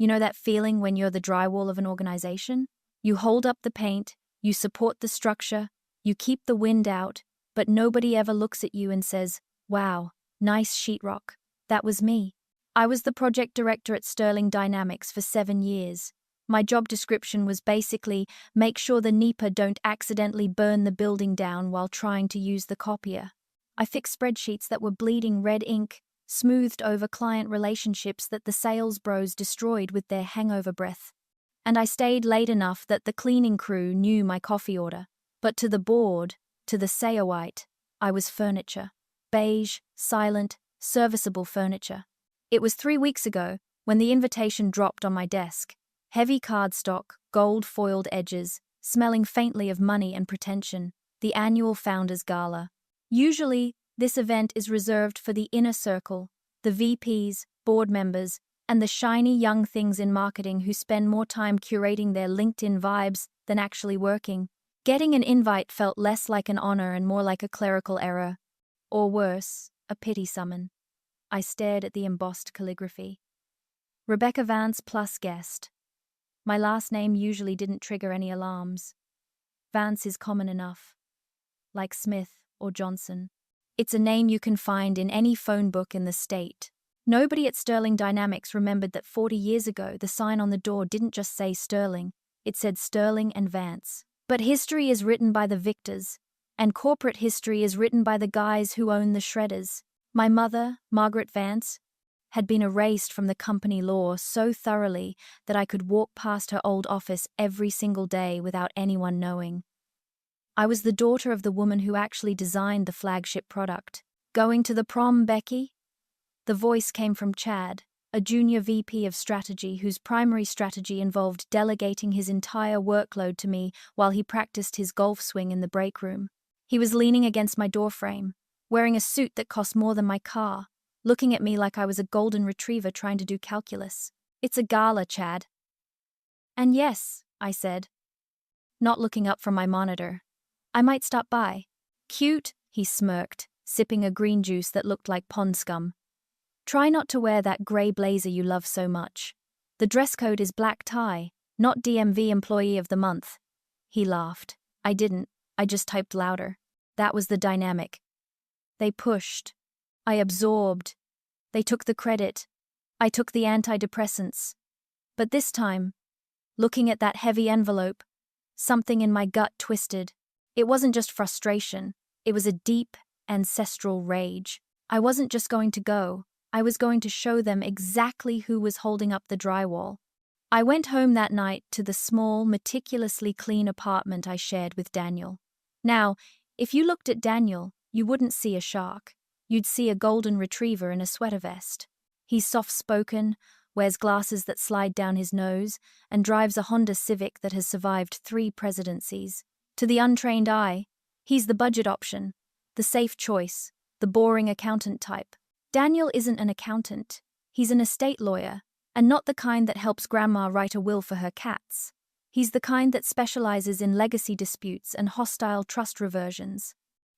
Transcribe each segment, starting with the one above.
You know that feeling when you're the drywall of an organization? You hold up the paint, you support the structure, you keep the wind out, but nobody ever looks at you and says, "Wow, nice sheetrock." That was me. I was the project director at Sterling Dynamics for 7 years. My job description was basically make sure the NEPA don't accidentally burn the building down while trying to use the copier. I fixed spreadsheets that were bleeding red ink, smoothed over client relationships that the sales bros destroyed with their hangover breath. And I stayed late enough that the cleaning crew knew my coffee order. But to the board, to the Sayowite, I was furniture. Beige, silent, serviceable furniture. It was 3 weeks ago when the invitation dropped on my desk. Heavy cardstock, gold-foiled edges, smelling faintly of money and pretension. The annual Founders Gala. Usually, this event is reserved for the inner circle, the VPs, board members, and the shiny young things in marketing who spend more time curating their LinkedIn vibes than actually working. Getting an invite felt less like an honor and more like a clerical error. Or worse, a pity summon. I stared at the embossed calligraphy. Rebecca Vance plus guest. My last name usually didn't trigger any alarms. Vance is common enough. Like Smith or Johnson. It's a name you can find in any phone book in the state. Nobody at Sterling Dynamics remembered that 40 years ago the sign on the door didn't just say Sterling, it said Sterling and Vance. But history is written by the victors, and corporate history is written by the guys who own the shredders. My mother, Margaret Vance, had been erased from the company law so thoroughly that I could walk past her old office every single day without anyone knowing. I was the daughter of the woman who actually designed the flagship product. Going to the prom, Becky? The voice came from Chad, a junior VP of strategy whose primary strategy involved delegating his entire workload to me while he practiced his golf swing in the break room. He was leaning against my doorframe, wearing a suit that cost more than my car, looking at me like I was a golden retriever trying to do calculus. "It's a gala, Chad." "And yes," I said, not looking up from my monitor. "I might stop by." "Cute," he smirked, sipping a green juice that looked like pond scum. "Try not to wear that grey blazer you love so much. The dress code is black tie, not DMV Employee of the Month." He laughed. I didn't. I just typed louder. That was the dynamic. They pushed. I absorbed. They took the credit. I took the antidepressants. But this time, looking at that heavy envelope, something in my gut twisted. It wasn't just frustration. It was a deep, ancestral rage. I wasn't just going to go. I was going to show them exactly who was holding up the drywall. I went home that night to the small, meticulously clean apartment I shared with Daniel. Now, if you looked at Daniel, you wouldn't see a shark. You'd see a golden retriever in a sweater vest. He's soft-spoken, wears glasses that slide down his nose, and drives a Honda Civic that has survived 3 presidencies. To the untrained eye, he's the budget option, the safe choice, the boring accountant type. Daniel isn't an accountant. He's an estate lawyer, and not the kind that helps grandma write a will for her cats. He's the kind that specializes in legacy disputes and hostile trust reversions.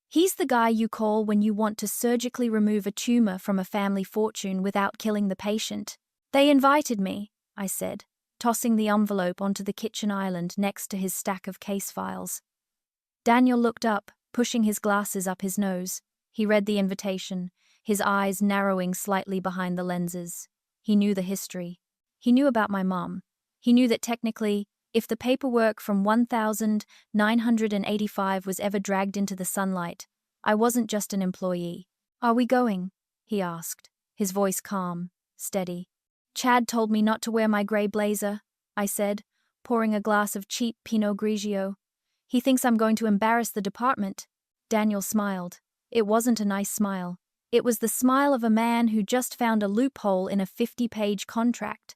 He's the guy you call when you want to surgically remove a tumor from a family fortune without killing the patient. "They invited me," I said, tossing the envelope onto the kitchen island next to his stack of case files. Daniel looked up, pushing his glasses up his nose. He read the invitation, his eyes narrowing slightly behind the lenses. He knew the history. He knew about my mom. He knew that technically, if the paperwork from 1985 was ever dragged into the sunlight, I wasn't just an employee. "Are we going?" he asked, his voice calm, steady. "Chad told me not to wear my grey blazer," I said, pouring a glass of cheap Pinot Grigio. "He thinks I'm going to embarrass the department." Daniel smiled. It wasn't a nice smile. It was the smile of a man who just found a loophole in a 50-page contract.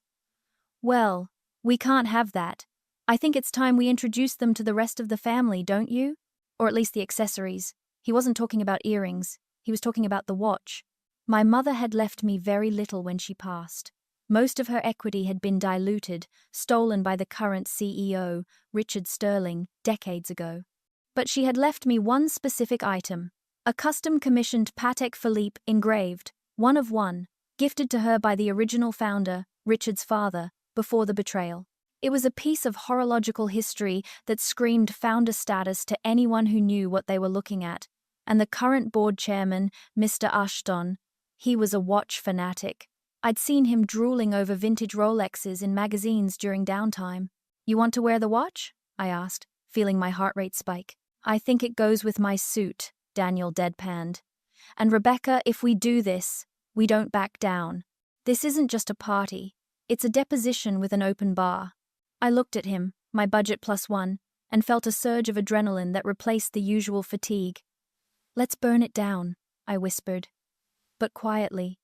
"Well, we can't have that. I think it's time we introduce them to the rest of the family, don't you? Or at least the accessories." He wasn't talking about earrings. He was talking about the watch. My mother had left me very little when she passed. Most of her equity had been diluted, stolen by the current CEO, Richard Sterling, decades ago. But she had left me one specific item, a custom-commissioned Patek Philippe engraved, one of one, gifted to her by the original founder, Richard's father, before the betrayal. It was a piece of horological history that screamed founder status to anyone who knew what they were looking at. And the current board chairman, Mr. Ashton, he was a watch fanatic. I'd seen him drooling over vintage Rolexes in magazines during downtime. "You want to wear the watch?" I asked, feeling my heart rate spike. "I think it goes with my suit," Daniel deadpanned. "And Rebecca, if we do this, we don't back down. This isn't just a party. It's a deposition with an open bar." I looked at him, my budget +1, and felt a surge of adrenaline that replaced the usual fatigue. "Let's burn it down," I whispered. But quietly,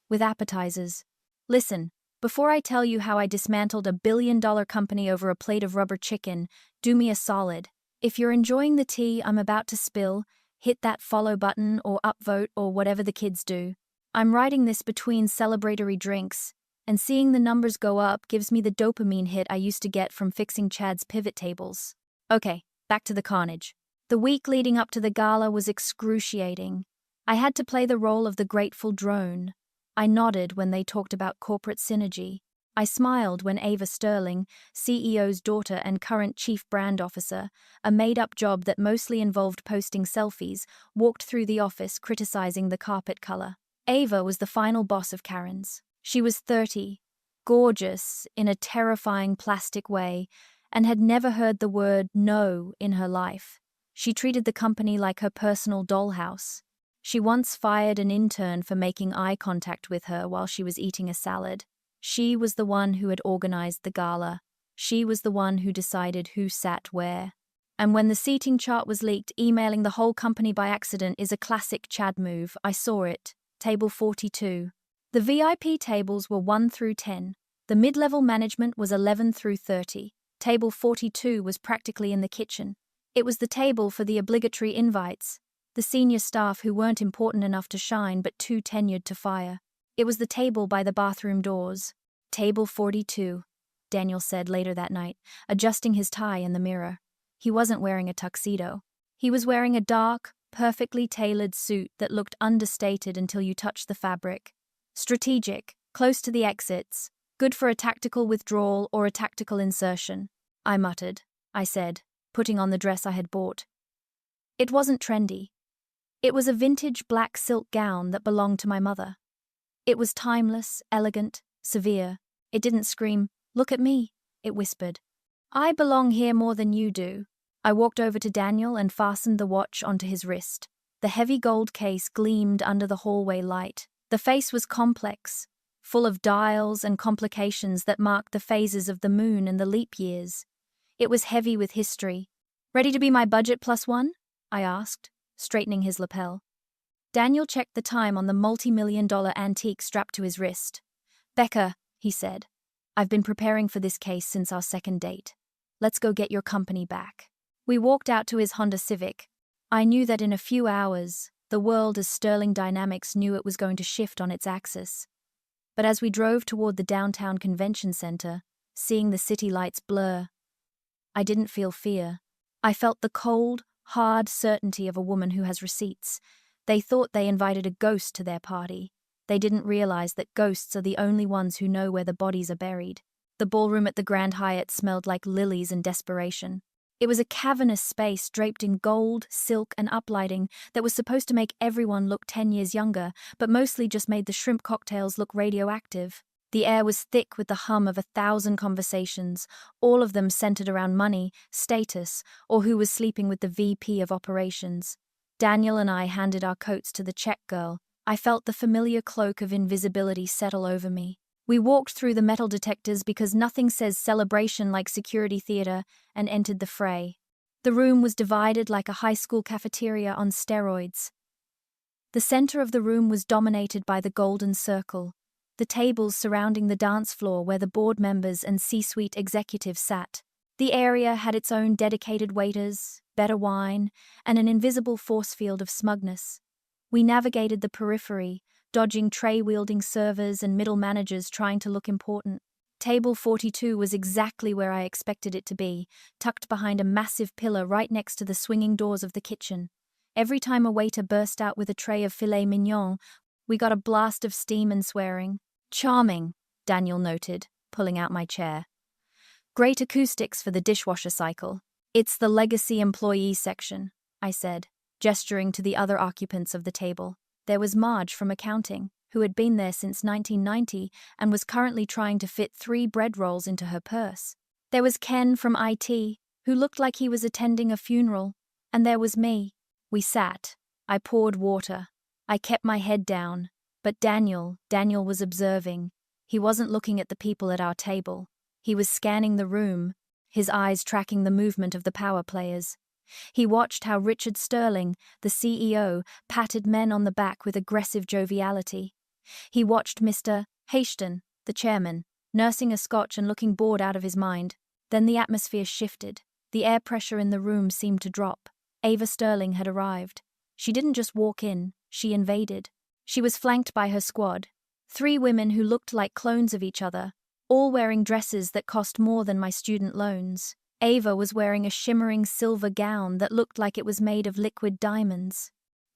with appetizers. "Listen, before I tell you how I dismantled a billion-dollar company over a plate of rubber chicken, do me a solid. If you're enjoying the tea I'm about to spill, hit that follow button or upvote or whatever the kids do. I'm writing this between celebratory drinks, and seeing the numbers go up gives me the dopamine hit I used to get from fixing Chad's pivot tables." Okay, back to the carnage. The week leading up to the gala was excruciating. I had to play the role of the grateful drone. I nodded when they talked about corporate synergy. I smiled when Ava Sterling, CEO's daughter and current chief brand officer, a made-up job that mostly involved posting selfies, walked through the office criticizing the carpet color. Ava was the final boss of Karen's. She was 30, gorgeous in a terrifying plastic way, and had never heard the word no in her life. She treated the company like her personal dollhouse. She once fired an intern for making eye contact with her while she was eating a salad. She was the one who had organized the gala. She was the one who decided who sat where. And when the seating chart was leaked, emailing the whole company by accident is a classic Chad move. I saw it. Table 42. The VIP tables were 1 through 10. The mid-level management was 11 through 30. Table 42 was practically in the kitchen. It was the table for the obligatory invites, the senior staff who weren't important enough to shine but too tenured to fire. It was the table by the bathroom doors. "Table 42, Daniel said later that night, adjusting his tie in the mirror. He wasn't wearing a tuxedo. He was wearing a dark, perfectly tailored suit that looked understated until you touched the fabric. Strategic, close to the exits, good for a tactical withdrawal or a tactical insertion. I muttered. I said, putting on the dress I had bought. It wasn't trendy. It was a vintage black silk gown that belonged to my mother. It was timeless, elegant, severe. It didn't scream, "Look at me," it whispered. "I belong here more than you do." I walked over to Daniel and fastened the watch onto his wrist. The heavy gold case gleamed under the hallway light. The face was complex, full of dials and complications that marked the phases of the moon and the leap years. It was heavy with history. "Ready to be my budget +1?" I asked, straightening his lapel. Daniel checked the time on the multi-million-dollar antique strapped to his wrist. "Becca," he said, "I've been preparing for this case since our second date. Let's go get your company back." We walked out to his Honda Civic. I knew that in a few hours, the world as Sterling Dynamics knew it was going to shift on its axis. But as we drove toward the downtown convention center, seeing the city lights blur, I didn't feel fear. I felt the cold, hard certainty of a woman who has receipts. They thought they invited a ghost to their party. They didn't realize that ghosts are the only ones who know where the bodies are buried. The ballroom at the Grand Hyatt smelled like lilies and desperation. It was a cavernous space draped in gold, silk, and uplighting that was supposed to make everyone look 10 years younger, but mostly just made the shrimp cocktails look radioactive. The air was thick with the hum of 1,000 conversations, all of them centered around money, status, or who was sleeping with the VP of operations. Daniel and I handed our coats to the check girl. I felt the familiar cloak of invisibility settle over me. We walked through the metal detectors because nothing says celebration like security theater, and entered the fray. The room was divided like a high school cafeteria on steroids. The center of the room was dominated by the golden circle, the tables surrounding the dance floor where the board members and C-suite executives sat. The area had its own dedicated waiters, better wine, and an invisible force field of smugness. We navigated the periphery, dodging tray-wielding servers and middle managers trying to look important. Table 42 was exactly where I expected it to be, tucked behind a massive pillar right next to the swinging doors of the kitchen. Every time a waiter burst out with a tray of filet mignon, we got a blast of steam and swearing. "Charming," Daniel noted, pulling out my chair. Great acoustics for the dishwasher cycle. It's the legacy employee section, I said, gesturing to the other occupants of the table. There was Marge from accounting, who had been there since 1990 and was currently trying to fit 3 bread rolls into her purse. There was Ken from IT, who looked like he was attending a funeral, and there was me. We sat. I poured water. I kept my head down, but Daniel was observing. He wasn't looking at the people at our table. He was scanning the room, his eyes tracking the movement of the power players. He watched how Richard Sterling, the CEO, patted men on the back with aggressive joviality. He watched Mr. Hashton, the chairman, nursing a scotch and looking bored out of his mind. Then the atmosphere shifted. The air pressure in the room seemed to drop. Ava Sterling had arrived. She didn't just walk in, she invaded. She was flanked by her squad, 3 women who looked like clones of each other, all wearing dresses that cost more than my student loans. Ava was wearing a shimmering silver gown that looked like it was made of liquid diamonds.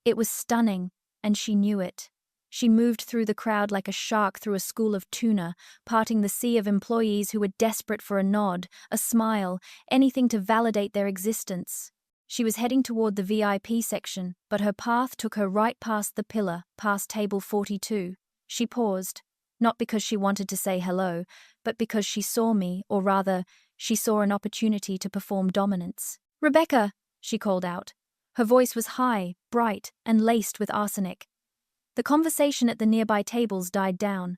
It was stunning, and she knew it. She moved through the crowd like a shark through a school of tuna, parting the sea of employees who were desperate for a nod, a smile, anything to validate their existence. She was heading toward the VIP section, but her path took her right past the pillar, past table 42. She paused, not because she wanted to say hello, but because she saw me, or rather, she saw an opportunity to perform dominance. "Rebecca," she called out. Her voice was high, bright, and laced with arsenic. The conversation at the nearby tables died down.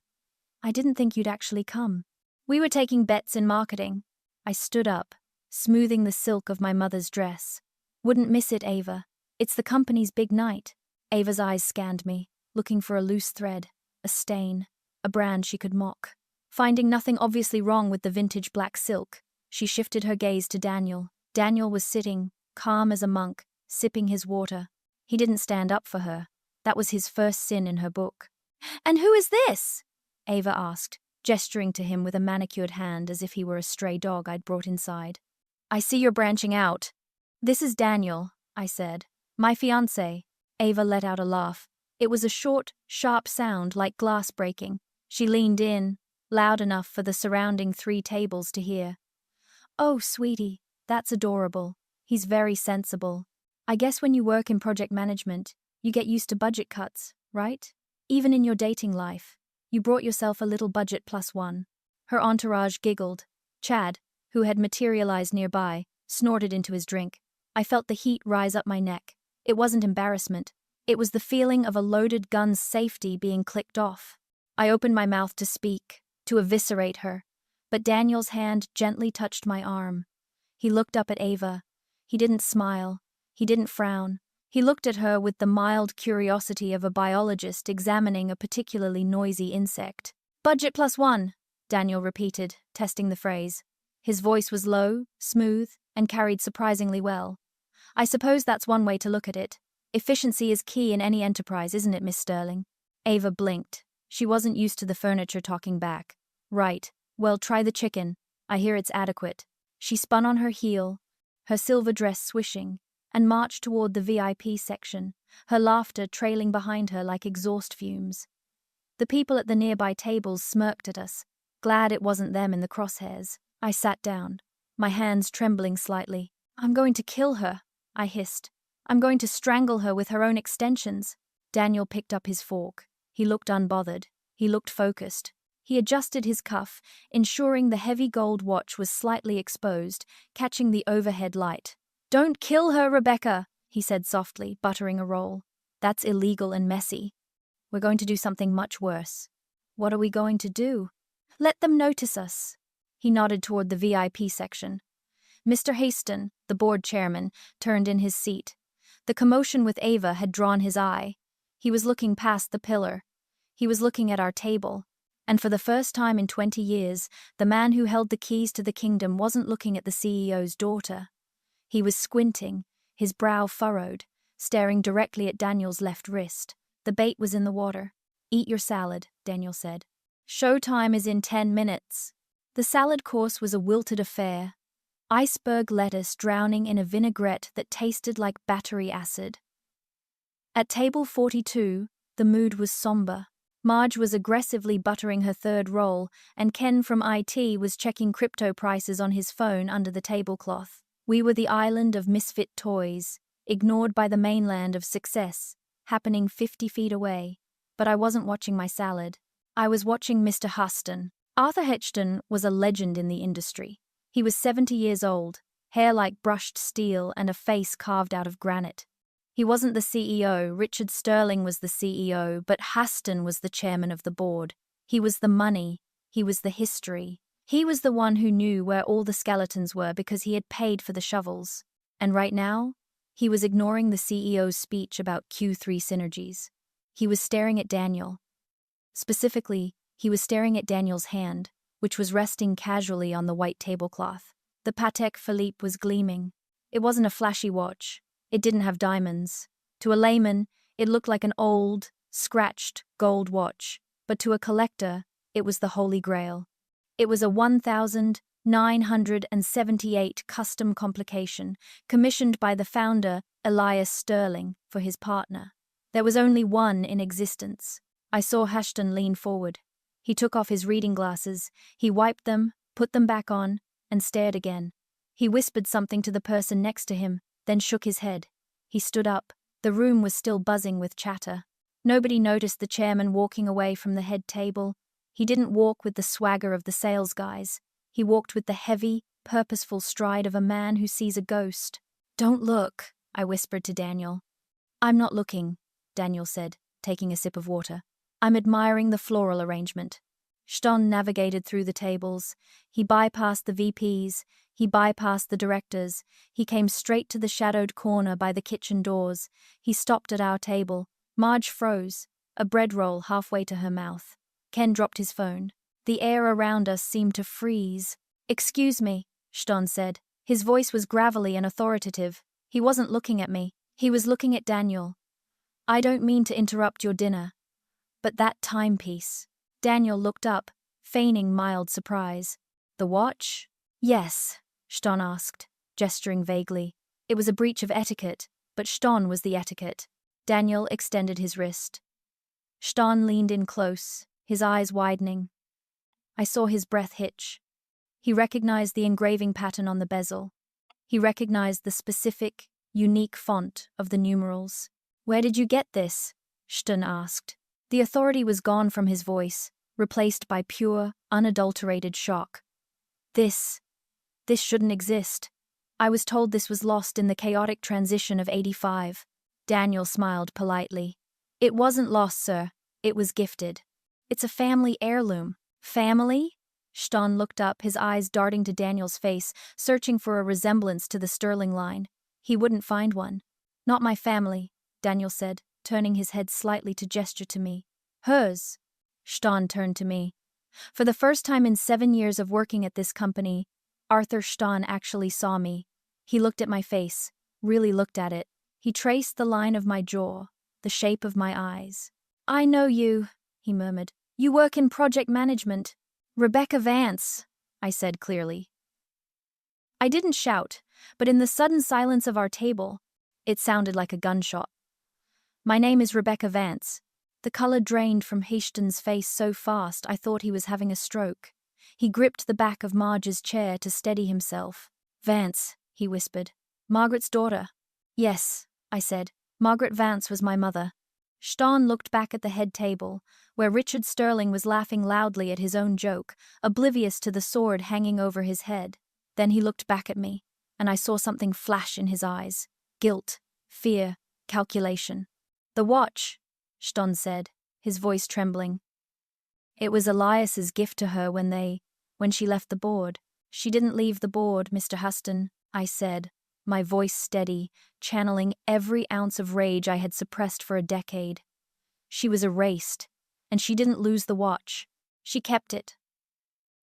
"I didn't think you'd actually come. We were taking bets in marketing." I stood up, smoothing the silk of my mother's dress. "Wouldn't miss it, Ava. It's the company's big night." Ava's eyes scanned me, looking for a loose thread, a stain, a brand she could mock. Finding nothing obviously wrong with the vintage black silk, she shifted her gaze to Daniel. Daniel was sitting, calm as a monk, sipping his water. He didn't stand up for her. That was his first sin in her book. "And who is this?" Ava asked, gesturing to him with a manicured hand as if he were a stray dog I'd brought inside. "I see you're branching out." "This is Daniel," I said. "My fiancé." Ava let out a laugh. It was a short, sharp sound like glass breaking. She leaned in, loud enough for the surrounding 3 tables to hear. "Oh, sweetie, that's adorable. He's very sensible. I guess when you work in project management, you get used to budget cuts, right? Even in your dating life, you brought yourself a little budget +1. Her entourage giggled. Chad, who had materialized nearby, snorted into his drink. I felt the heat rise up my neck. It wasn't embarrassment. It was the feeling of a loaded gun's safety being clicked off. I opened my mouth to speak, to eviscerate her, but Daniel's hand gently touched my arm. He looked up at Ava. He didn't smile. He didn't frown. He looked at her with the mild curiosity of a biologist examining a particularly noisy insect. "Budget +1, Daniel repeated, testing the phrase. His voice was low, smooth, and carried surprisingly well. "I suppose that's one way to look at it. Efficiency is key in any enterprise, isn't it, Miss Sterling?" Ava blinked. She wasn't used to the furniture talking back. "Right. Well, try the chicken. I hear it's adequate." She spun on her heel, her silver dress swishing, and marched toward the VIP section, her laughter trailing behind her like exhaust fumes. The people at the nearby tables smirked at us, glad it wasn't them in the crosshairs. I sat down, my hands trembling slightly. "I'm going to kill her," I hissed. "I'm going to strangle her with her own extensions." Daniel picked up his fork. He looked unbothered. He looked focused. He adjusted his cuff, ensuring the heavy gold watch was slightly exposed, catching the overhead light. "Don't kill her, Rebecca," he said softly, buttering a roll. "That's illegal and messy. We're going to do something much worse." "What are we going to do?" "Let them notice us." He nodded toward the VIP section. Mr. Hastings, the board chairman, turned in his seat. The commotion with Ava had drawn his eye. He was looking past the pillar. He was looking at our table. And for the first time in 20 years, the man who held the keys to the kingdom wasn't looking at the CEO's daughter. He was squinting, his brow furrowed, staring directly at Daniel's left wrist. The bait was in the water. "Eat your salad," Daniel said. "Showtime is in 10 minutes. The salad course was a wilted affair. Iceberg lettuce drowning in a vinaigrette that tasted like battery acid. At table 42, the mood was somber. Marge was aggressively buttering her third roll, and Ken from IT was checking crypto prices on his phone under the tablecloth. We were the island of misfit toys, ignored by the mainland of success, happening 50 feet away. But I wasn't watching my salad. I was watching Mr. Huston. Arthur Hechton was a legend in the industry. He was 70 years old, hair like brushed steel and a face carved out of granite. He wasn't the CEO, Richard Sterling was the CEO, but Huston was the chairman of the board. He was the money, he was the history. He was the one who knew where all the skeletons were because he had paid for the shovels. And right now, he was ignoring the CEO's speech about Q3 synergies. He was staring at Daniel. Specifically, he was staring at Daniel's hand, which was resting casually on the white tablecloth. The Patek Philippe was gleaming. It wasn't a flashy watch. It didn't have diamonds. To a layman, it looked like an old, scratched gold watch, but to a collector, it was the Holy Grail. It was a 1,978 custom complication, commissioned by the founder, Elias Sterling, for his partner. There was only one in existence. I saw Huston lean forward. He took off his reading glasses, he wiped them, put them back on, and stared again. He whispered something to the person next to him, then shook his head. He stood up. The room was still buzzing with chatter. Nobody noticed the chairman walking away from the head table. He didn't walk with the swagger of the sales guys. He walked with the heavy, purposeful stride of a man who sees a ghost. "Don't look," I whispered to Daniel. "I'm not looking," Daniel said, taking a sip of water. "I'm admiring the floral arrangement." Ston navigated through the tables. He bypassed the VPs. He bypassed the directors. He came straight to the shadowed corner by the kitchen doors. He stopped at our table. Marge froze, a bread roll halfway to her mouth. Ken dropped his phone. The air around us seemed to freeze. "Excuse me," Ston said. His voice was gravelly and authoritative. He wasn't looking at me. He was looking at Daniel. "I don't mean to interrupt your dinner, but that timepiece." Daniel looked up, feigning mild surprise. "The watch?" "Yes," Ston asked, gesturing vaguely. It was a breach of etiquette, but Ston was the etiquette. Daniel extended his wrist. Ston leaned in close, his eyes widening. I saw his breath hitch. He recognized the engraving pattern on the bezel. He recognized the specific, unique font of the numerals. "Where did you get this?" Ston asked. The authority was gone from his voice, replaced by pure, unadulterated shock. This shouldn't exist. I was told this was lost in the chaotic transition of '85. Daniel smiled politely. "It wasn't lost, sir. It was gifted. It's a family heirloom." "Family?" Ston looked up, his eyes darting to Daniel's face, searching for a resemblance to the Sterling line. He wouldn't find one. "Not my family," Daniel said, turning his head slightly to gesture to me. "Hers." Ston turned to me. For the first time in 7 years of working at this company, Arthur Ston actually saw me. He looked at my face, really looked at it. He traced the line of my jaw, the shape of my eyes. "I know you," he murmured. "You work in project management." "Rebecca Vance," I said clearly. I didn't shout, but in the sudden silence of our table, it sounded like a gunshot. "My name is Rebecca Vance." The color drained from Huston's face so fast I thought he was having a stroke. He gripped the back of Marge's chair to steady himself. "Vance," he whispered. "Margaret's daughter." "Yes," I said. "Margaret Vance was my mother." Ston looked back at the head table, where Richard Sterling was laughing loudly at his own joke, oblivious to the sword hanging over his head. Then he looked back at me, and I saw something flash in his eyes. Guilt, fear, calculation. "The watch," Ston said, his voice trembling. "It was Elias's gift to her when she left the board." "She didn't leave the board, Mr. Huston," I said, my voice steady, channeling every ounce of rage I had suppressed for a decade. "She was erased, and she didn't lose the watch. She kept it,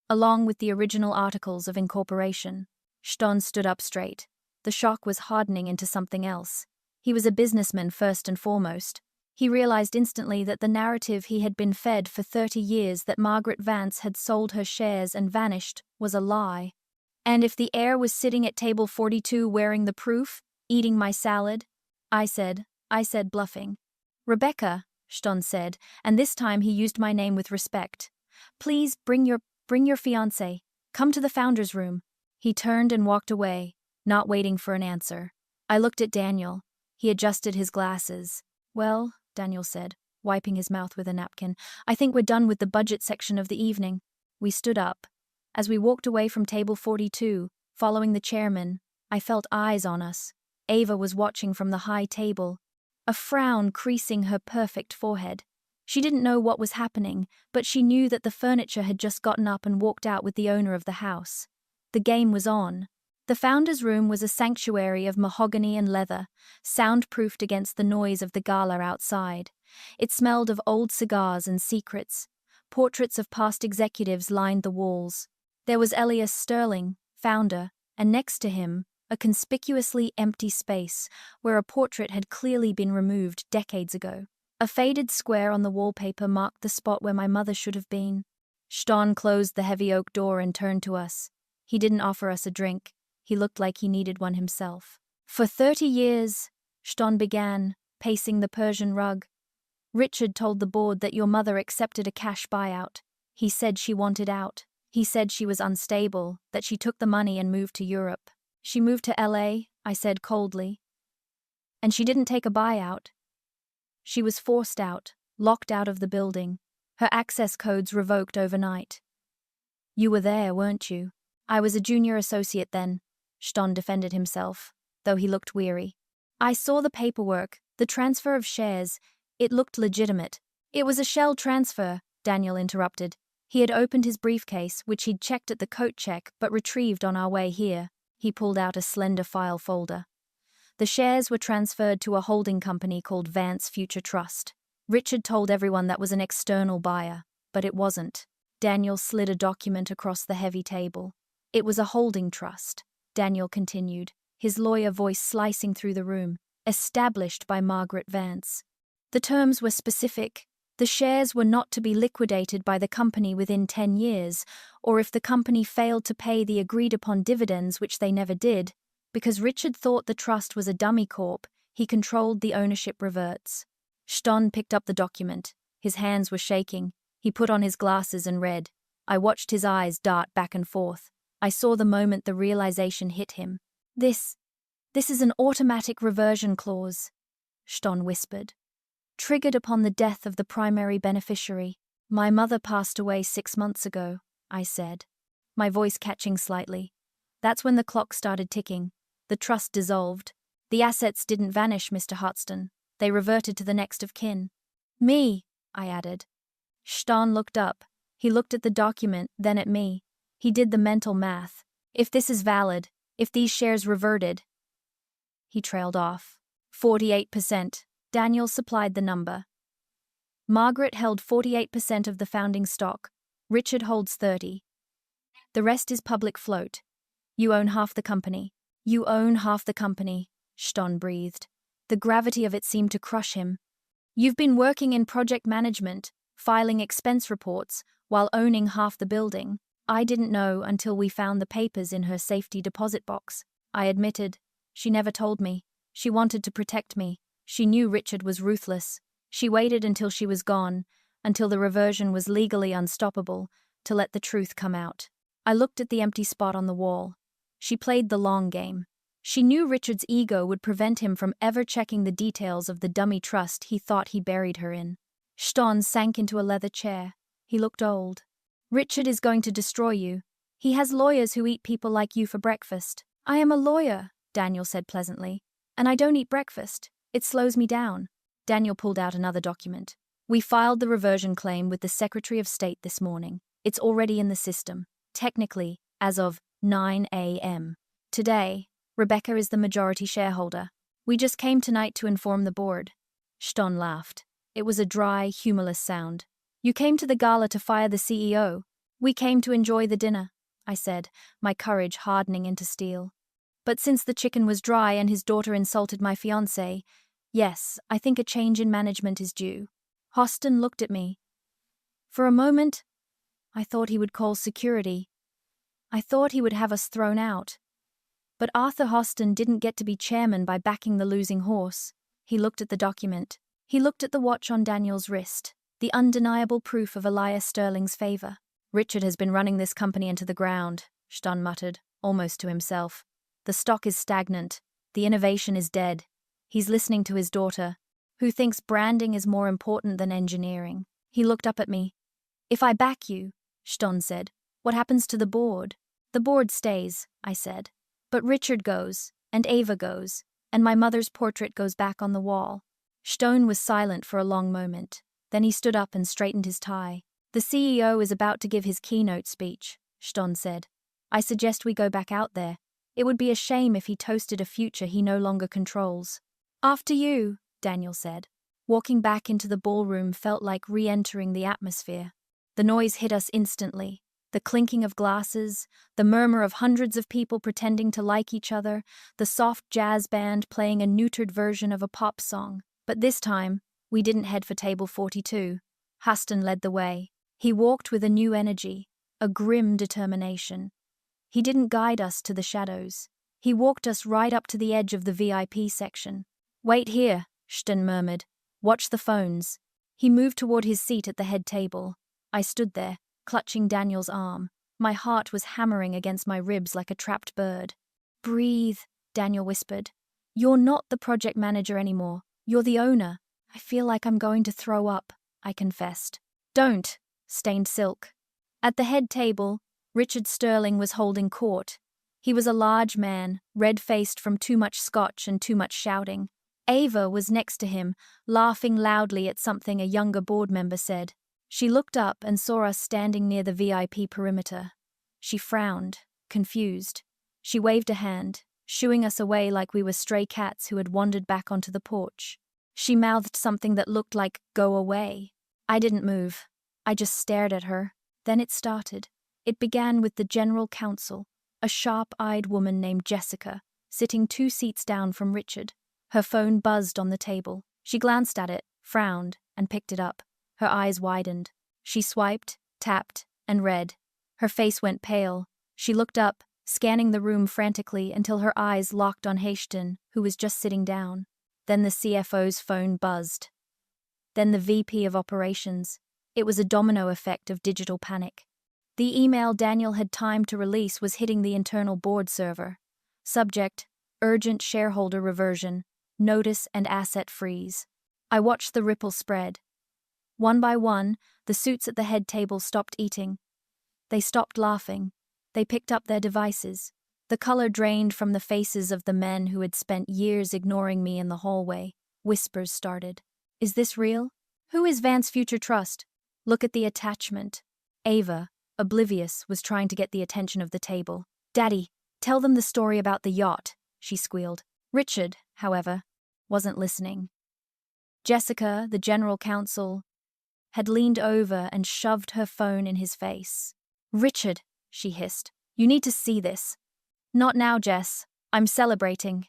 along with the original articles of incorporation." Ston stood up straight. The shock was hardening into something else. He was a businessman first and foremost. He realized instantly that the narrative he had been fed for 30 years that Margaret Vance had sold her shares and vanished was a lie. And if the heir was sitting at table 42 wearing the proof, eating my salad, I said bluffing. "Rebecca," Ston said, and this time he used my name with respect. Please bring your fiancé. Come to the founder's room. He turned and walked away, not waiting for an answer. I looked at Daniel. He adjusted his glasses. Well, Daniel said, wiping his mouth with a napkin, I think we're done with the budget section of the evening. We stood up. As we walked away from table 42, following the chairman, I felt eyes on us. Ava was watching from the high table, a frown creasing her perfect forehead. She didn't know what was happening, but she knew that the furniture had just gotten up and walked out with the owner of the house. The game was on. The founder's room was a sanctuary of mahogany and leather, soundproofed against the noise of the gala outside. It smelled of old cigars and secrets. Portraits of past executives lined the walls. There was Elias Sterling, founder, and next to him, a conspicuously empty space where a portrait had clearly been removed decades ago. A faded square on the wallpaper marked the spot where my mother should have been. Ston closed the heavy oak door and turned to us. He didn't offer us a drink. He looked like he needed one himself. For 30 years, Ston began, pacing the Persian rug. Richard told the board that your mother accepted a cash buyout. He said she wanted out. He said she was unstable, that she took the money and moved to Europe. She moved to LA, I said coldly. And she didn't take a buyout. She was forced out, locked out of the building, her access codes revoked overnight. You were there, weren't you? I was a junior associate then, Ston defended himself, though he looked weary. I saw the paperwork, the transfer of shares. It looked legitimate. It was a shell transfer, Daniel interrupted. He had opened his briefcase, which he'd checked at the coat check but retrieved on our way here. He pulled out a slender file folder. The shares were transferred to a holding company called Vance Future Trust. Richard told everyone that was an external buyer, but it wasn't. Daniel slid a document across the heavy table. It was a holding trust, Daniel continued, his lawyer voice slicing through the room, established by Margaret Vance. The terms were specific. The shares were not to be liquidated by the company within 10 years, or if the company failed to pay the agreed-upon dividends, which they never did. Because Richard thought the trust was a dummy corp, he controlled the ownership reverts. Ston picked up the document. His hands were shaking. He put on his glasses and read. I watched his eyes dart back and forth. I saw the moment the realization hit him. This is an automatic reversion clause, Ston whispered. Triggered upon the death of the primary beneficiary. My mother passed away 6 months ago, I said, my voice catching slightly. That's when the clock started ticking. The trust dissolved. The assets didn't vanish, Mr. Hotston. They reverted to the next of kin. Me, I added. Ston looked up. He looked at the document, then at me. He did the mental math. If this is valid, if these shares reverted. He trailed off. 48%. Daniel supplied the number. Margaret held 48% of the founding stock. Richard holds 30%. The rest is public float. You own half the company. You own half the company, Ston breathed. The gravity of it seemed to crush him. You've been working in project management, filing expense reports, while owning half the building. I didn't know until we found the papers in her safety deposit box. I admitted. She never told me. She wanted to protect me. She knew Richard was ruthless. She waited until she was gone, until the reversion was legally unstoppable, to let the truth come out. I looked at the empty spot on the wall. She played the long game. She knew Richard's ego would prevent him from ever checking the details of the dummy trust he thought he buried her in. Ston sank into a leather chair. He looked old. Richard is going to destroy you. He has lawyers who eat people like you for breakfast. I am a lawyer, Daniel said pleasantly, and I don't eat breakfast. It slows me down. Daniel pulled out another document. We filed the reversion claim with the Secretary of State this morning. It's already in the system. Technically, as of 9 a.m. Today, Rebecca is the majority shareholder. We just came tonight to inform the board. Ston laughed. It was a dry, humorless sound. You came to the gala to fire the CEO. We came to enjoy the dinner, I said, my courage hardening into steel. But since the chicken was dry and his daughter insulted my fiancé, yes, I think a change in management is due. Hostin looked at me. For a moment, I thought he would call security. I thought he would have us thrown out. But Arthur Hostin didn't get to be chairman by backing the losing horse. He looked at the document. He looked at the watch on Daniel's wrist, the undeniable proof of Elias Sterling's favor. Richard has been running this company into the ground, Ston muttered, almost to himself. The stock is stagnant. The innovation is dead. He's listening to his daughter, who thinks branding is more important than engineering. He looked up at me. If I back you, Ston said, what happens to the board? The board stays, I said. But Richard goes, and Ava goes, and my mother's portrait goes back on the wall. Ston was silent for a long moment. Then he stood up and straightened his tie. The CEO is about to give his keynote speech, Ston said. I suggest we go back out there. It would be a shame if he toasted a future he no longer controls. After you, Daniel said. Walking back into the ballroom felt like re-entering the atmosphere. The noise hit us instantly. The clinking of glasses, the murmur of hundreds of people pretending to like each other, the soft jazz band playing a neutered version of a pop song. But this time, we didn't head for table 42. Huston led the way. He walked with a new energy, a grim determination. He didn't guide us to the shadows. He walked us right up to the edge of the VIP section. Wait here, Ston murmured. Watch the phones. He moved toward his seat at the head table. I stood there, clutching Daniel's arm. My heart was hammering against my ribs like a trapped bird. Breathe, Daniel whispered. You're not the project manager anymore. You're the owner. I feel like I'm going to throw up, I confessed. Don't, Stained Silk. At the head table, Richard Sterling was holding court. He was a large man, red-faced from too much scotch and too much shouting. Ava was next to him, laughing loudly at something a younger board member said. She looked up and saw us standing near the VIP perimeter. She frowned, confused. She waved a hand, shooing us away like we were stray cats who had wandered back onto the porch. She mouthed something that looked like, "Go away." I didn't move. I just stared at her. Then it started. It began with the general counsel, a sharp-eyed woman named Jessica, sitting 2 seats down from Richard. Her phone buzzed on the table. She glanced at it, frowned, and picked it up. Her eyes widened. She swiped, tapped, and read. Her face went pale. She looked up, scanning the room frantically until her eyes locked on Hashton, who was just sitting down. Then the CFO's phone buzzed. Then the VP of Operations. It was a domino effect of digital panic. The email Daniel had time to release was hitting the internal board server. Subject: urgent shareholder reversion, notice and asset freeze. I watched the ripple spread. One by one, the suits at the head table stopped eating. They stopped laughing. They picked up their devices. The color drained from the faces of the men who had spent years ignoring me in the hallway. Whispers started. Is this real? Who is Vance Future Trust? Look at the attachment. Ava, oblivious, was trying to get the attention of the table. Daddy, tell them the story about the yacht, she squealed. Richard, however, wasn't listening. Jessica, the general counsel, had leaned over and shoved her phone in his face. Richard, she hissed, you need to see this. Not now, Jess. I'm celebrating.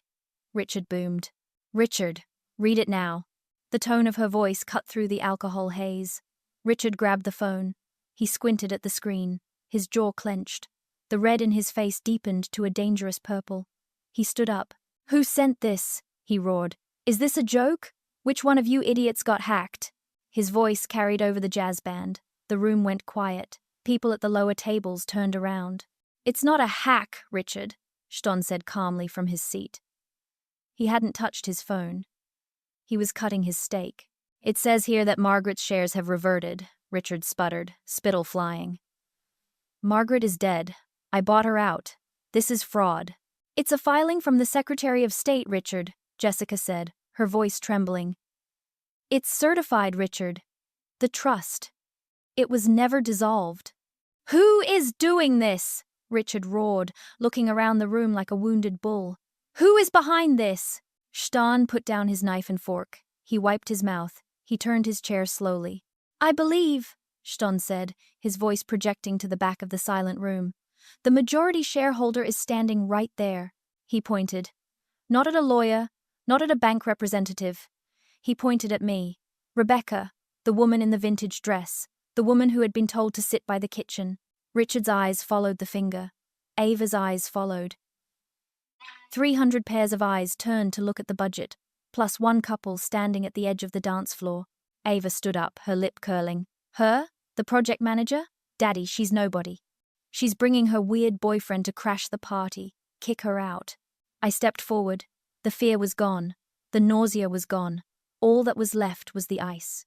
Richard boomed. Richard, read it now. The tone of her voice cut through the alcohol haze. Richard grabbed the phone. He squinted at the screen. His jaw clenched. The red in his face deepened to a dangerous purple. He stood up. Who sent this? He roared. Is this a joke? Which one of you idiots got hacked? His voice carried over the jazz band. The room went quiet. People at the lower tables turned around. It's not a hack, Richard, Ston said calmly from his seat. He hadn't touched his phone. He was cutting his steak. It says here that Margaret's shares have reverted, Richard sputtered, spittle flying. Margaret is dead. I bought her out. This is fraud. It's a filing from the Secretary of State, Richard, Jessica said, her voice trembling. It's certified, Richard. The trust. It was never dissolved. Who is doing this? Richard roared, looking around the room like a wounded bull. Who is behind this? Ston put down his knife and fork. He wiped his mouth. He turned his chair slowly. I believe, Ston said, his voice projecting to the back of the silent room. The majority shareholder is standing right there. He pointed. Not at a lawyer, not at a bank representative. He pointed at me. Rebecca, the woman in the vintage dress, the woman who had been told to sit by the kitchen. Richard's eyes followed the finger. Ava's eyes followed. 300 pairs of eyes turned to look at the budget. plus one couple standing at the edge of the dance floor. Ava stood up, her lip curling. Her? The project manager? Daddy, she's nobody. She's bringing her weird boyfriend to crash the party, kick her out. I stepped forward. The fear was gone. The nausea was gone. All that was left was the ice.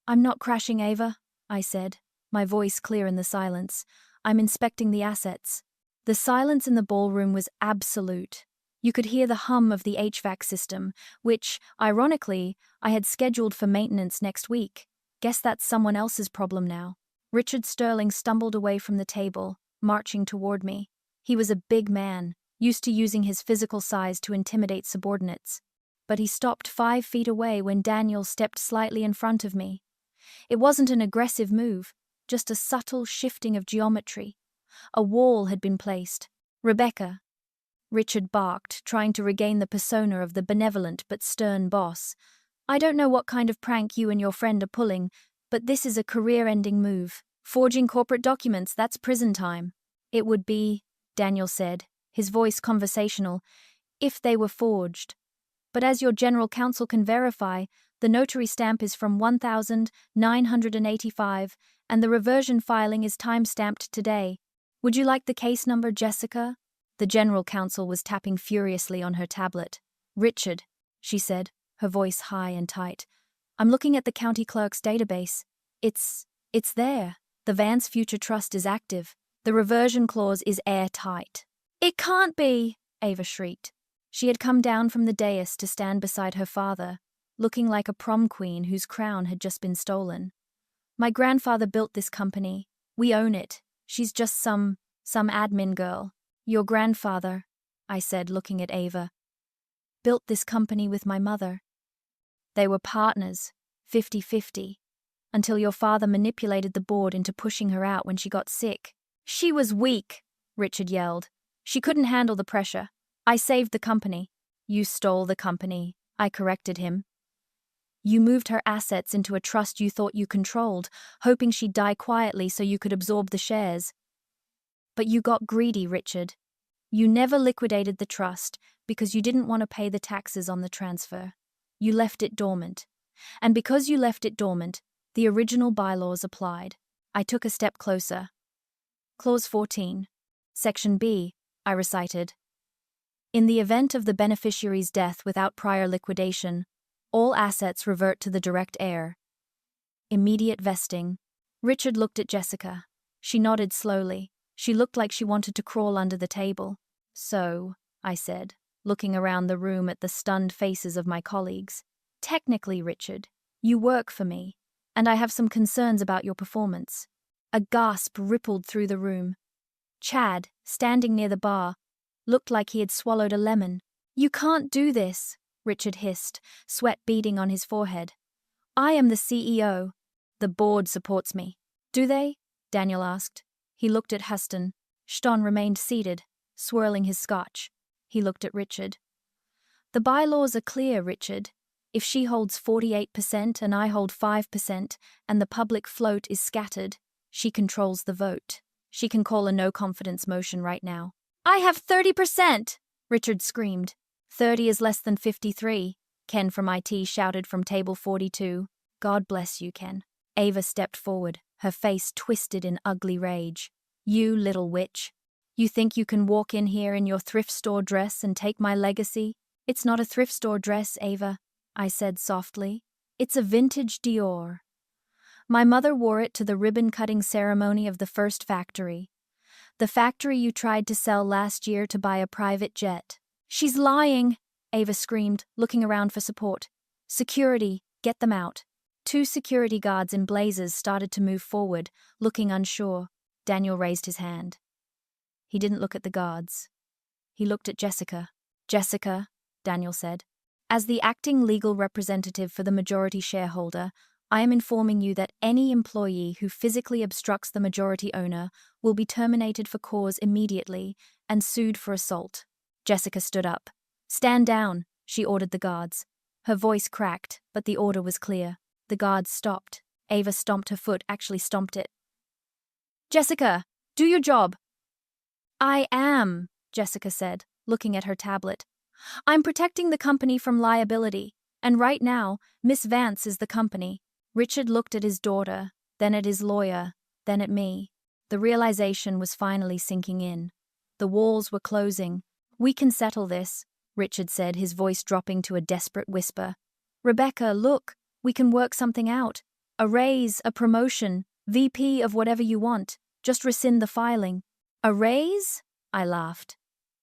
I'm not crashing, Ava, I said, my voice clear in the silence. I'm inspecting the assets. The silence in the ballroom was absolute. You could hear the hum of the HVAC system, which, ironically, I had scheduled for maintenance next week. Guess that's someone else's problem now. Richard Sterling stumbled away from the table, marching toward me. He was a big man, used to using his physical size to intimidate subordinates. But he stopped 5 feet away when Daniel stepped slightly in front of me. It wasn't an aggressive move, just a subtle shifting of geometry. A wall had been placed. Rebecca. Richard barked, trying to regain the persona of the benevolent but stern boss. I don't know what kind of prank you and your friend are pulling, but this is a career-ending move. Forging corporate documents, that's prison time. It would be, Daniel said, his voice conversational, if they were forged. But as your general counsel can verify, the notary stamp is from 1985, and the reversion filing is time-stamped today. Would you like the case number, Jessica? The general counsel was tapping furiously on her tablet. Richard, she said, her voice high and tight. I'm looking at the county clerk's database. It's there. The Vance Future Trust is active. The reversion clause is airtight. It can't be, Ava shrieked. She had come down from the dais to stand beside her father, looking like a prom queen whose crown had just been stolen. My grandfather built this company. We own it. She's just some admin girl. Your grandfather, I said, looking at Ava, built this company with my mother. They were partners, 50-50, until your father manipulated the board into pushing her out when she got sick. She was weak, Richard yelled. She couldn't handle the pressure. I saved the company. You stole the company, I corrected him. You moved her assets into a trust you thought you controlled, hoping she'd die quietly so you could absorb the shares. But you got greedy, Richard. You never liquidated the trust because you didn't want to pay the taxes on the transfer. You left it dormant. And because you left it dormant, the original bylaws applied. I took a step closer. Clause 14. Section B, I recited. In the event of the beneficiary's death without prior liquidation, all assets revert to the direct heir. Immediate vesting. Richard looked at Jessica. She nodded slowly. She looked like she wanted to crawl under the table. So, I said, looking around the room at the stunned faces of my colleagues. Technically, Richard, you work for me, and I have some concerns about your performance. A gasp rippled through the room. Chad, standing near the bar, looked like he had swallowed a lemon. You can't do this, Richard hissed, sweat beading on his forehead. I am the CEO. The board supports me. Do they? Daniel asked. He looked at Huston. Ston remained seated, swirling his scotch. He looked at Richard. The bylaws are clear, Richard. If she holds 48% and I hold 5%, and the public float is scattered, she controls the vote. She can call a no-confidence motion right now. I have 30%! Richard screamed. 30 is less than 53, Ken from IT shouted from table 42. God bless you, Ken. Ava stepped forward, her face twisted in ugly rage. You little witch. You think you can walk in here in your thrift store dress and take my legacy? It's not a thrift store dress, Ava, I said softly. It's a vintage Dior. My mother wore it to the ribbon-cutting ceremony of the first factory. The factory you tried to sell last year to buy a private jet. She's lying, Ava screamed, looking around for support. Security, get them out. 2 security guards in blazers started to move forward, looking unsure. Daniel raised his hand. He didn't look at the guards. He looked at Jessica. Jessica, Daniel said, as the acting legal representative for the majority shareholder, I am informing you that any employee who physically obstructs the majority owner will be terminated for cause immediately and sued for assault. Jessica stood up. Stand down, she ordered the guards. Her voice cracked, but the order was clear. The guards stopped. Ava stomped her foot, actually stomped it. Jessica, do your job. I am, Jessica said, looking at her tablet. I'm protecting the company from liability. And right now, Miss Vance is the company. Richard looked at his daughter, then at his lawyer, then at me. The realization was finally sinking in. The walls were closing. We can settle this, Richard said, his voice dropping to a desperate whisper. Rebecca, look, we can work something out. A raise, a promotion, VP of whatever you want. Just rescind the filing. A raise? I laughed.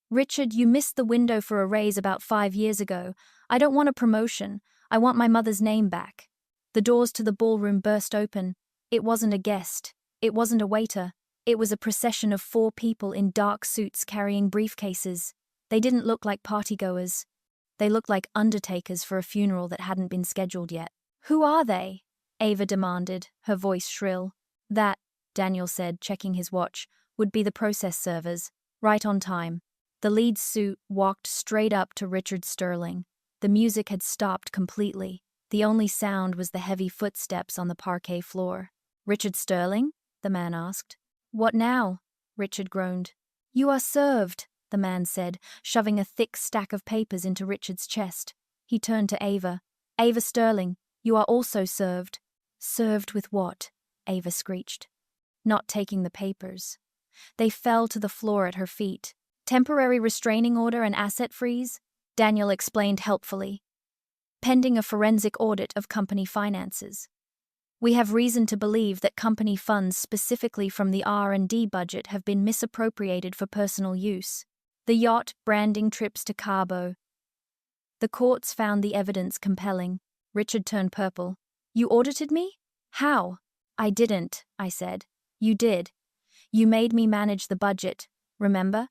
Richard, you missed the window for a raise about 5 years ago. I don't want a promotion. I want my mother's name back. The doors to the ballroom burst open. It wasn't a guest. It wasn't a waiter. It was a procession of 4 people in dark suits carrying briefcases. They didn't look like partygoers. They looked like undertakers for a funeral that hadn't been scheduled yet. Who are they? Ava demanded, her voice shrill. That, Daniel said, checking his watch, would be the process servers. Right on time. The lead suit walked straight up to Richard Sterling. The music had stopped completely. The only sound was the heavy footsteps on the parquet floor. Richard Sterling? The man asked. What now? Richard groaned. You are served, the man said, shoving a thick stack of papers into Richard's chest. He turned to Ava. Ava Sterling, you are also served. Served with what? Ava screeched. Not taking the papers. They fell to the floor at her feet. Temporary restraining order and asset freeze? Daniel explained helpfully. Pending a forensic audit of company finances. We have reason to believe that company funds specifically from the R&D budget have been misappropriated for personal use. The yacht, branding trips to Cabo. The courts found the evidence compelling. Richard turned purple. You audited me? How? I didn't, I said. You did. You made me manage the budget, remember?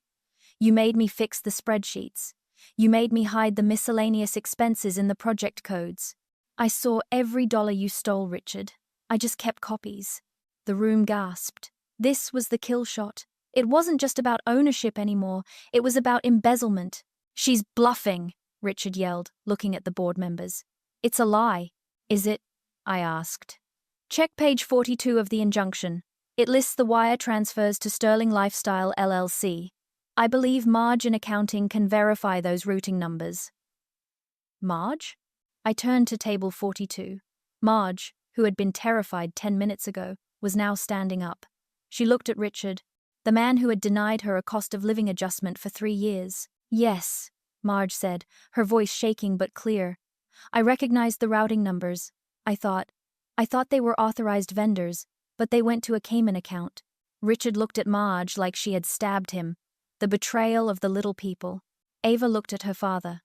You made me fix the spreadsheets. You made me hide the miscellaneous expenses in the project codes. I saw every dollar you stole, Richard. I just kept copies. The room gasped. This was the kill shot. It wasn't just about ownership anymore. It was about embezzlement. She's bluffing, Richard yelled, looking at the board members. It's a lie. Is it? I asked. Check page 42 of the injunction. It lists the wire transfers to Sterling Lifestyle LLC. I believe Marge in accounting can verify those routing numbers. Marge? I turned to table 42. Marge, who had been terrified 10 minutes ago, was now standing up. She looked at Richard, the man who had denied her a cost of living adjustment for 3 years. Yes, Marge said, her voice shaking but clear. I recognized the routing numbers. I thought they were authorized vendors, but they went to a Cayman account. Richard looked at Marge like she had stabbed him. The betrayal of the little people. Ava looked at her father.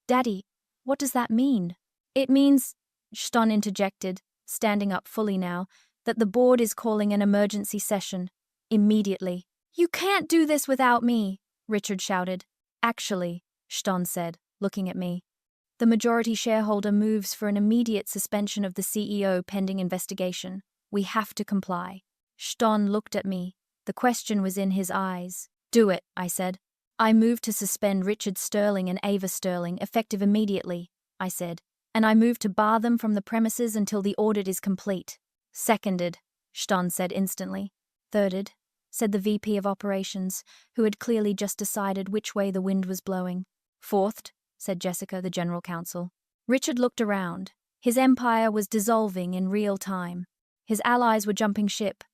Daddy, what does that mean? It means, Ston interjected, standing up fully now, that the board is calling an emergency session. Immediately. You can't do this without me, Richard shouted. Actually, Ston said, looking at me. The majority shareholder moves for an immediate suspension of the CEO pending investigation. We have to comply. Ston looked at me. The question was in his eyes. Do it, I said. I move to suspend Richard Sterling and Ava Sterling, effective immediately, I said, and I move to bar them from the premises until the audit is complete. Seconded, Ston said instantly. Thirded, said the VP of Operations, who had clearly just decided which way the wind was blowing. Fourthed, said Jessica, the general counsel. Richard looked around. His empire was dissolving in real time. His allies were jumping ship.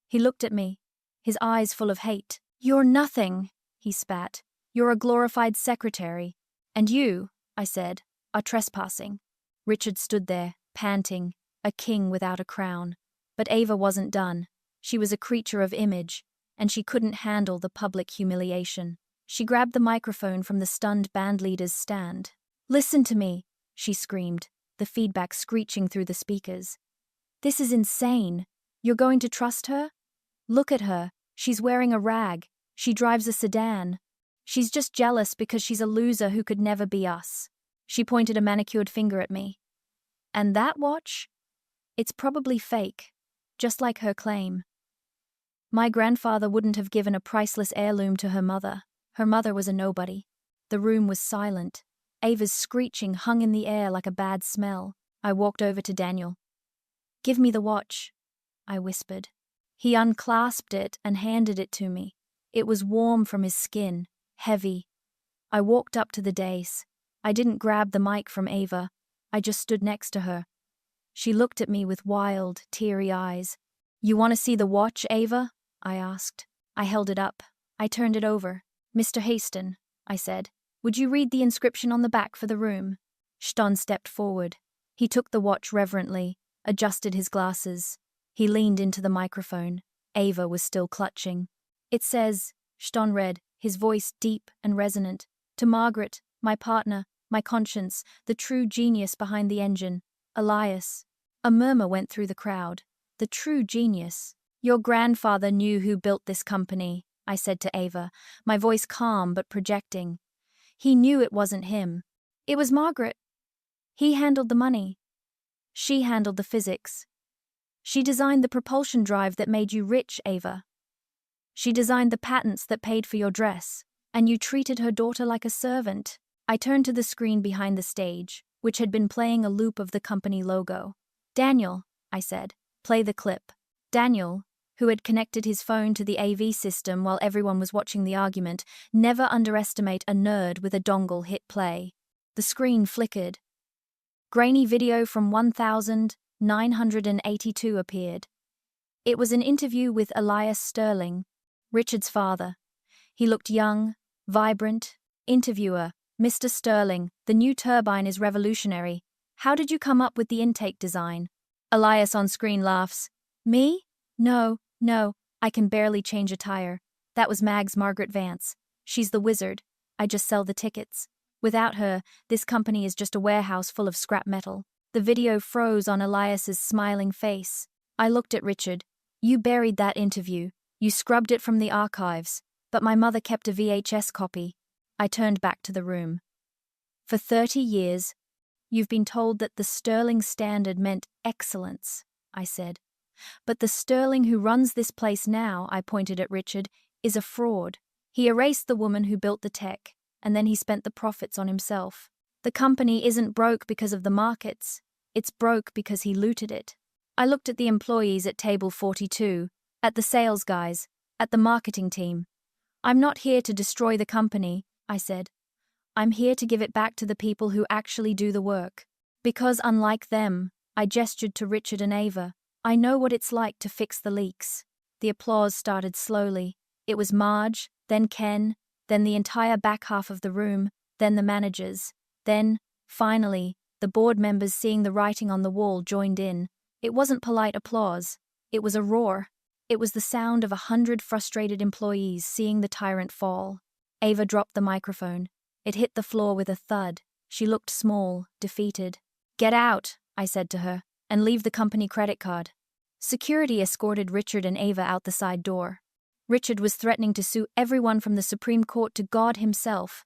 He looked at me, his eyes full of hate. You're nothing, he spat. You're a glorified secretary. And you, I said, are trespassing. Richard stood there, panting, a king without a crown. But Ava wasn't done. She was a creature of image, and she couldn't handle the public humiliation. She grabbed the microphone from the stunned bandleader's stand. Listen to me, she screamed, the feedback screeching through the speakers. This is insane. You're going to trust her? Look at her. She's wearing a rag. She drives a sedan. She's just jealous because she's a loser who could never be us. She pointed a manicured finger at me. And that watch? It's probably fake, just like her claim. My grandfather wouldn't have given a priceless heirloom to her mother. Her mother was a nobody. The room was silent. Ava's screeching hung in the air like a bad smell. I walked over to Daniel. Give me the watch, I whispered. He unclasped it and handed it to me. It was warm from his skin, heavy. I walked up to the dais. I didn't grab the mic from Ava. I just stood next to her. She looked at me with wild, teary eyes. "You want to see the watch, Ava?" I asked. I held it up. I turned it over. "Mr. Haston," I said, "would you read the inscription on the back for the room?" Ston stepped forward. He took the watch reverently, adjusted his glasses. He leaned into the microphone. Ava was still clutching. "It says," Ston read, his voice deep and resonant, "to Margaret, my partner, my conscience, the true genius behind the engine, Elias." A murmur went through the crowd. "The true genius. Your grandfather knew who built this company," I said to Ava, my voice calm but projecting. "He knew it wasn't him. It was Margaret. He handled the money. She handled the physics. She designed the propulsion drive that made you rich, Ava. She designed the patents that paid for your dress, and you treated her daughter like a servant." I turned to the screen behind the stage, which had been playing a loop of the company logo. "Daniel," I said, "play the clip." Daniel, who had connected his phone to the AV system while everyone was watching the argument, never underestimate a nerd with a dongle, hit play. The screen flickered. Grainy video from 1982 appeared. It was an interview with Elias Sterling, Richard's father. He looked young, vibrant. Interviewer: "Mr. Sterling, the new turbine is revolutionary. How did you come up with the intake design?" Elias on screen laughs. "Me? No, I can barely change a tire. That was Mag's Margaret Vance. She's the wizard. I just sell the tickets. Without her, this company is just a warehouse full of scrap metal." The video froze on Elias's smiling face. I looked at Richard. "You buried that interview. You scrubbed it from the archives, but my mother kept a VHS copy." I turned back to the room. "For 30 years, you've been told that the Sterling standard meant excellence," I said. "But the Sterling who runs this place now," I pointed at Richard, "is a fraud. He erased the woman who built the tech, and then he spent the profits on himself. The company isn't broke because of the markets. It's broke because he looted it." I looked at the employees at table 42, at the sales guys, at the marketing team. "I'm not here to destroy the company," I said. "I'm here to give it back to the people who actually do the work. Because unlike them," I gestured to Richard and Ava, "I know what it's like to fix the leaks." The applause started slowly. It was Marge, then Ken, then the entire back half of the room, then the managers. Then, finally, the board members, seeing the writing on the wall, joined in. It wasn't polite applause. It was a roar. It was the sound of 100 frustrated employees seeing the tyrant fall. Ava dropped the microphone. It hit the floor with a thud. She looked small, defeated. "Get out," I said to her, "and leave the company credit card." Security escorted Richard and Ava out the side door. Richard was threatening to sue everyone from the Supreme Court to God himself.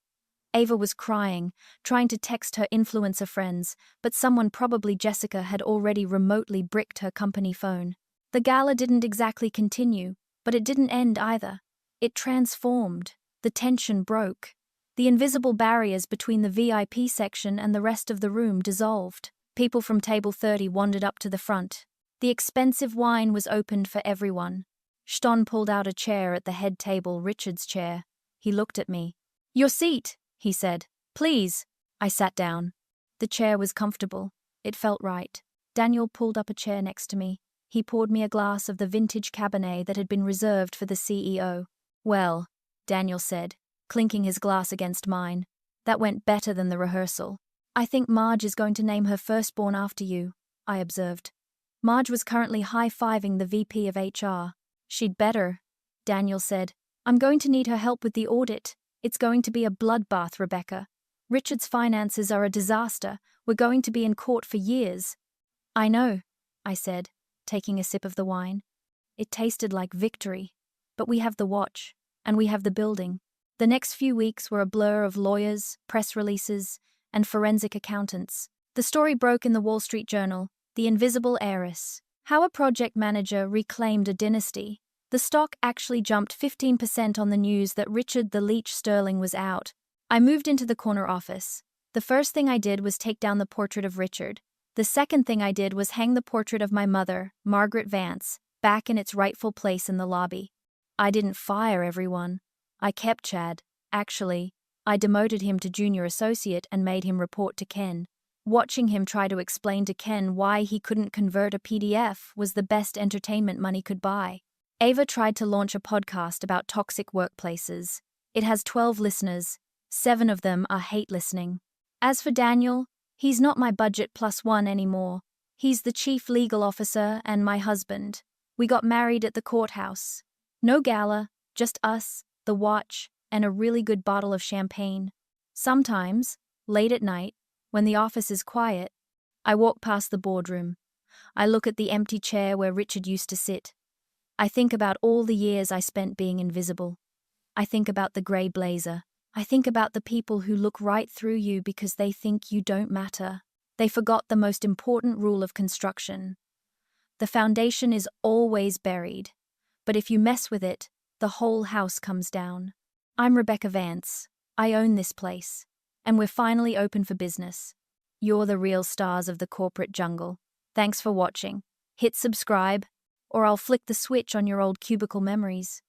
Ava was crying, trying to text her influencer friends, but someone, probably Jessica, had already remotely bricked her company phone. The gala didn't exactly continue, but it didn't end either. It transformed. The tension broke. The invisible barriers between the VIP section and the rest of the room dissolved. People from table 30 wandered up to the front. The expensive wine was opened for everyone. Ston pulled out a chair at the head table, Richard's chair. He looked at me. "Your seat," he said. "Please." I sat down. The chair was comfortable. It felt right. Daniel pulled up a chair next to me. He poured me a glass of the vintage Cabernet that had been reserved for the CEO. "Well," Daniel said, clinking his glass against mine, "that went better than the rehearsal." "I think Marge is going to name her firstborn after you," I observed. Marge was currently high-fiving the VP of HR. "She'd better," Daniel said. "I'm going to need her help with the audit. It's going to be a bloodbath, Rebecca. Richard's finances are a disaster. We're going to be in court for years." "I know," I said, taking a sip of the wine. It tasted like victory. But we have the watch, and we have the building. The next few weeks were a blur of lawyers, press releases, and forensic accountants. The story broke in the Wall Street Journal, "The Invisible Heiress. How a project manager reclaimed a dynasty." The stock actually jumped 15% on the news that Richard the Leech Sterling was out. I moved into the corner office. The first thing I did was take down the portrait of Richard. The second thing I did was hang the portrait of my mother, Margaret Vance, back in its rightful place in the lobby. I didn't fire everyone. I kept Chad. Actually, I demoted him to junior associate and made him report to Ken. Watching him try to explain to Ken why he couldn't convert a PDF was the best entertainment money could buy. Ava tried to launch a podcast about toxic workplaces. It has 12 listeners. 7 of them are hate listening. As for Daniel, he's not my budget plus one anymore. He's the chief legal officer and my husband. We got married at the courthouse. No gala, just us, the watch, and a really good bottle of champagne. Sometimes, late at night, when the office is quiet, I walk past the boardroom. I look at the empty chair where Richard used to sit. I think about all the years I spent being invisible. I think about the grey blazer. I think about the people who look right through you because they think you don't matter. They forgot the most important rule of construction. The foundation is always buried, but if you mess with it, the whole house comes down. I'm Rebecca Vance. I own this place, and we're finally open for business. You're the real stars of the corporate jungle. Thanks for watching. Hit subscribe, or I'll flick the switch on your old cubicle memories.